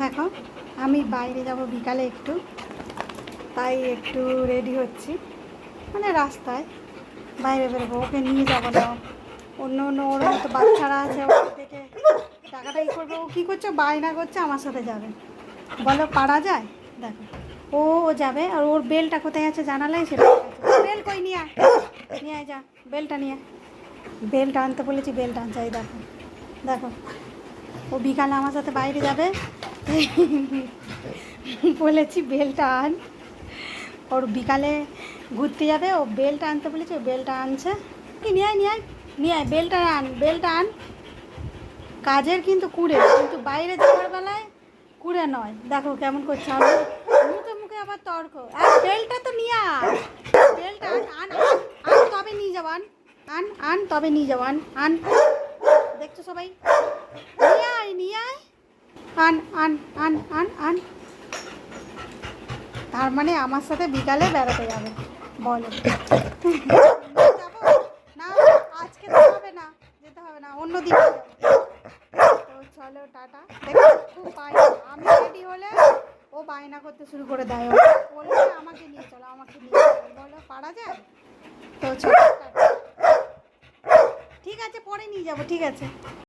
দেখো আমি বাইরে যাব বিকালে একটু, তাই একটু রেডি হচ্ছি, মানে রাস্তায় বাইরে বেরোবো। ওকে নিয়ে যাবো না, অন্য অন্য ওর মতো বাচ্চারা আছে, ওকে দেখে টাকাটা ই করবে। ও কী করছে, বায়না করছে আমার সাথে যাবে। বলো পারা যায়? দেখো ও যাবে, আর ওর বেলটা কোথায় আছে জানালাই সেটা। বেল কই, নিয়ে আয়, নিয়ে আয়, যা বেলটা নিয়ে আয়। বেলটা আনতে বলেছি, বেলটা আনতে। এই দেখো দেখো, ও বিকালে আমার সাথে বাইরে যাবে, বলেছি বেলটা আন। ওর বিকালে ঘুরতে যাবে, ও বেলটা আনতে বলেছি, ও বেলটা আনছে। কি নিয়ে আয়, নিয়ে আয়, নিয়ে আয়, বেলটা আন, বেলটা আন। কাজের কিন্তু কুড়ে, কিন্তু বাইরে যাওয়ার বেলায় কুড়ে নয়। দেখো কেমন করছে, আমি মুখে মুখে আবার তর্ক। আর বেলটা তো নিয়ে আয়, বেলটা আন, আন আন আন, তবে নিয়ে যাও, আন আন আন, তবে নিয়ে যাও, আন আন। দেখছো সবাই, নিয়ে আয়, নিয়ে আয়, আন আন আন আন আন। তার মানে আমার সাথে বিকালে বেড়াতে যাবে, বলো যাবো না? আজকে তো হবে না, যেতে হবে না, অন্য দিন যাবো। তো চলো টাটা। দেখো খুব বায়না, আমি রেডি হলে ও বায়না করতে শুরু করে দেয়। ও বলবে আমাকে নিয়ে চলো, আমাকে নিয়ে চলো। বলো পারা যায়? তো চলো টাটা। ঠিক আছে, পরে নিয়ে যাবো, ঠিক আছে।